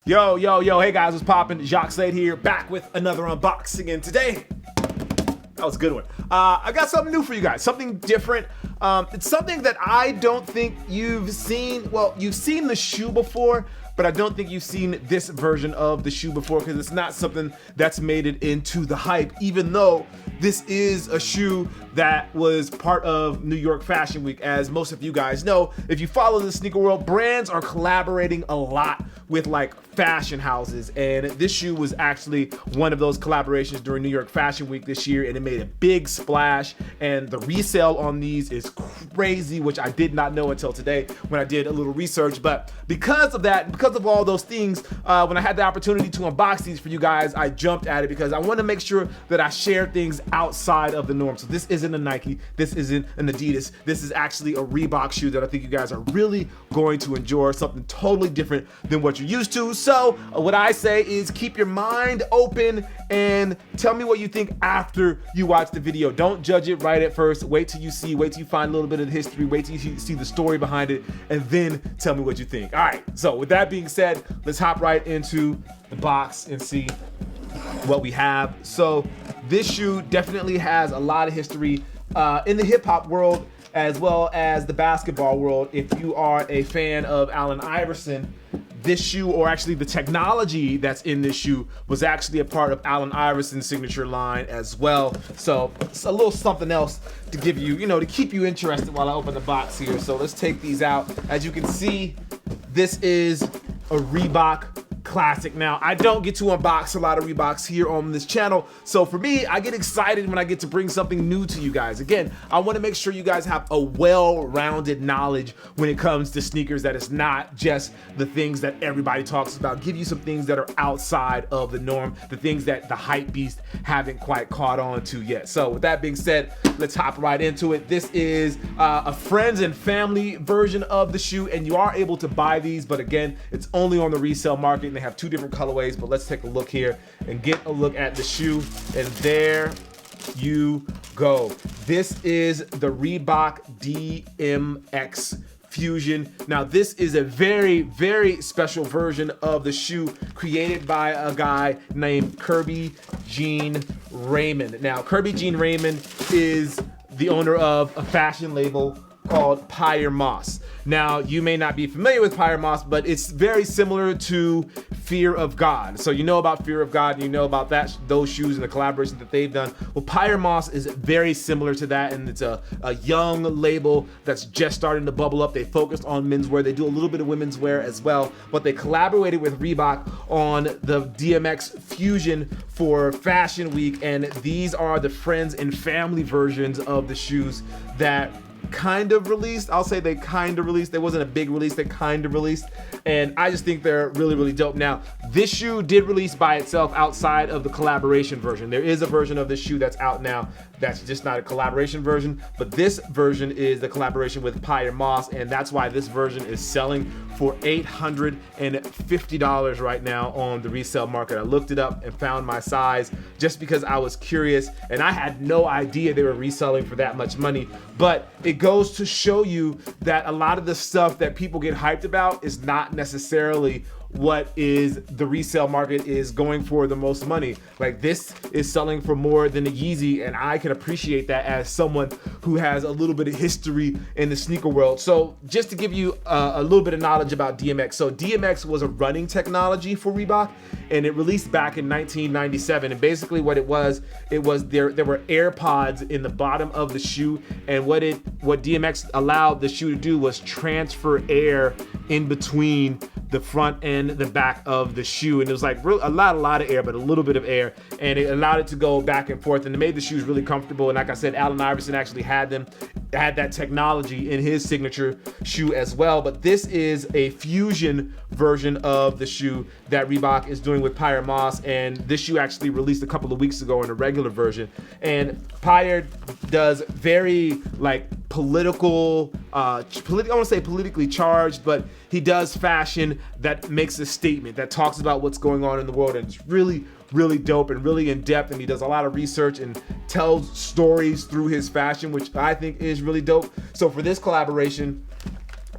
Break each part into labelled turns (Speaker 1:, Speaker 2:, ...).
Speaker 1: Yo, hey guys, what's poppin'? Jacques Slade here, back with another unboxing, and today, that was a good one. I got something new for you guys, something different. It's something that I don't think you've seen. Well, you've seen the shoe before, but I don't think you've seen this version of the shoe before because it's not something that's made it into the hype, even though this is a shoe that was part of New York Fashion Week. As most of you guys know, if you follow the sneaker world, brands are collaborating a lot with like fashion houses, and this shoe was actually one of those collaborations during New York Fashion Week this year, and it made a big splash, and the resale on these is crazy, which I did not know until today when I did a little research. But because of that, because of all those things, when I had the opportunity to unbox these for you guys, I jumped at it because I want to make sure that I share things outside of the norm. So this isn't a Nike, this isn't an Adidas, this is actually a Reebok shoe that I think you guys are really going to enjoy, something totally different than what you're used to. So what I say is keep your mind open and tell me what you think after you watch the video. Don't judge it right at first. Wait till you find a little bit of the history, wait till you see the story behind it, and then tell me what you think. All right, so with that being said, let's hop right into the box and see what we have. So this shoe definitely has a lot of history in the hip hop world as well as the basketball world. If you are a fan of Allen Iverson, this shoe, or actually the technology that's in this shoe, was actually a part of Allen Iverson's signature line as well. So it's a little something else to give you, to keep you interested while I open the box here. So let's take these out. As you can see, this is a Reebok classic. Now, I don't get to unbox a lot of Reeboks here on this channel, so for me, I get excited when I get to bring something new to you guys. Again, I want to make sure you guys have a well-rounded knowledge when it comes to sneakers, that it's not just the things that everybody talks about. Give you some things that are outside of the norm, the things that the hype beast haven't quite caught on to yet. So with that being said, let's hop right into it. This is a friends and family version of the shoe, and you are able to buy these, but again, it's only on the resale market. They have two different colorways, but let's take a look here and get a look at the shoe. And there you go. This is the Reebok Dmx Fusion. Now, this is a very, very special version of the shoe created by a guy named Kirby Jean Raymond. Now, Kirby Jean Raymond is the owner of a fashion label called Pyer Moss. Now, you may not be familiar with Pyer Moss, but it's very similar to Fear of God. So you know about Fear of God, and you know about those shoes and the collaboration that they've done. Well, Pyer Moss is very similar to that, and it's a young label that's just starting to bubble up. They focused on menswear. They do a little bit of women's wear as well, but they collaborated with Reebok on the Dmx Fusion for Fashion Week, and these are the friends and family versions of the shoes that kind of released. I'll say they kind of released. There wasn't a big release, they kind of released, and I just think they're really, really dope. Now, this shoe did release by itself outside of the collaboration version. There is a version of this shoe that's out now that's just not a collaboration version, but this version is the collaboration with Pyer Moss, and that's why this version is selling for $850 right now on the resale market. I looked it up and found my size just because I was curious, and I had no idea they were reselling for that much money. But it goes to show you that a lot of the stuff that people get hyped about is not necessarily what is the resale market is going for the most money. Like, this is selling for more than a Yeezy, and I can appreciate that as someone who has a little bit of history in the sneaker world. So just to give you a little bit of knowledge about DMX. So DMX was a running technology for Reebok, and it released back in 1997. And basically what it was there were AirPods in the bottom of the shoe, and what DMX allowed the shoe to do was transfer air in between the front and the back of the shoe, and it was like a lot of air, but a little bit of air, and it allowed it to go back and forth, and it made the shoes really comfortable. And like I said, Allen Iverson actually had that technology in his signature shoe as well. But this is a fusion version of the shoe that Reebok is doing with Pyer Moss, and this shoe actually released a couple of weeks ago in a regular version. And Pyer does very like political, I want to say politically charged, but he does fashion that makes a statement, that talks about what's going on in the world, and it's really, really dope and really in depth, and he does a lot of research and tells stories through his fashion, which I think is really dope. So for this collaboration,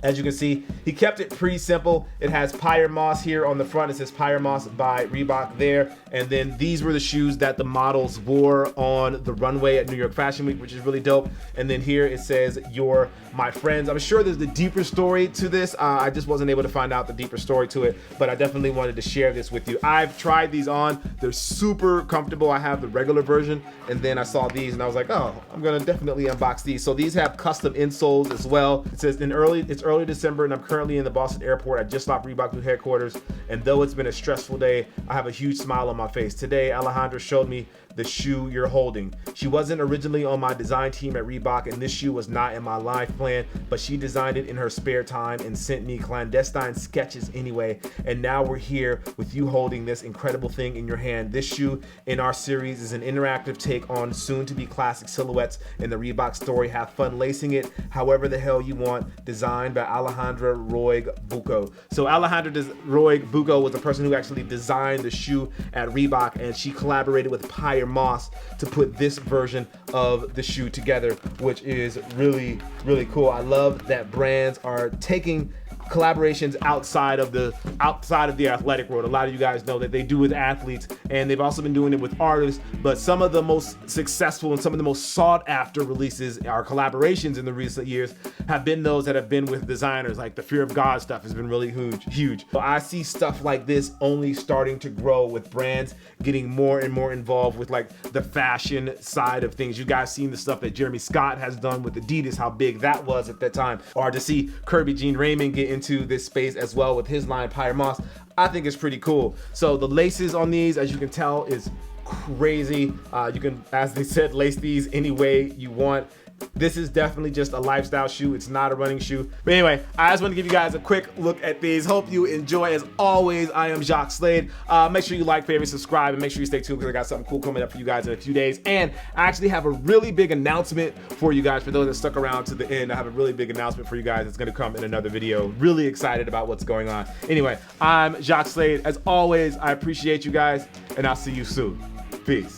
Speaker 1: As you can see, he kept it pretty simple. It has Pyre Moss here on the front. It says Pyre Moss by Reebok there. And then these were the shoes that the models wore on the runway at New York Fashion Week, which is really dope. And then here it says, "You're my friends." I'm sure there's a deeper story to this. I just wasn't able to find out the deeper story to it, but I definitely wanted to share this with you. I've tried these on. They're super comfortable. I have the regular version, and then I saw these and I was like, oh, I'm gonna definitely unbox these. So these have custom insoles as well. It says it's early December and I'm currently in the Boston airport. I just left Reebok new headquarters, and though it's been a stressful day, I have a huge smile on my face. Today, Alejandra showed me the shoe you're holding. She wasn't originally on my design team at Reebok, and this shoe was not in my life plan, but she designed it in her spare time and sent me clandestine sketches anyway. And now we're here with you holding this incredible thing in your hand. This shoe in our series is an interactive take on soon-to-be classic silhouettes in the Reebok story. Have fun lacing it however the hell you want. Designed by Alejandra Roig Bucco. So Alejandra Roig Bucco was the person who actually designed the shoe at Reebok, and she collaborated with Pyre Moss to put this version of the shoe together, which is really, really cool. I love that brands are taking collaborations outside of the athletic world. A lot of you guys know that they do with athletes, and they've also been doing it with artists, but some of the most successful and some of the most sought after releases or collaborations in the recent years have been those that have been with designers. Like the Fear of God stuff has been really huge. So I see stuff like this only starting to grow, with brands getting more and more involved with like the fashion side of things. You guys seen the stuff that Jeremy Scott has done with Adidas, how big that was at that time, or to see Kirby Jean Raymond get into this space as well with his line Pyre Moss. I think it's pretty cool. So the laces on these, as you can tell, is crazy. You can, as they said, lace these any way you want. This is definitely just a lifestyle shoe. It's not a running shoe. But anyway, I just want to give you guys a quick look at these. Hope you enjoy. As always, I am Jacques Slade. Make sure you like, favorite, subscribe, and make sure you stay tuned because I got something cool coming up for you guys in a few days. And I actually have a really big announcement for you guys. For those that stuck around to the end, I have a really big announcement for you guys. It's going to come in another video. Really excited about what's going on. Anyway, I'm Jacques Slade. As always, I appreciate you guys, and I'll see you soon. Peace.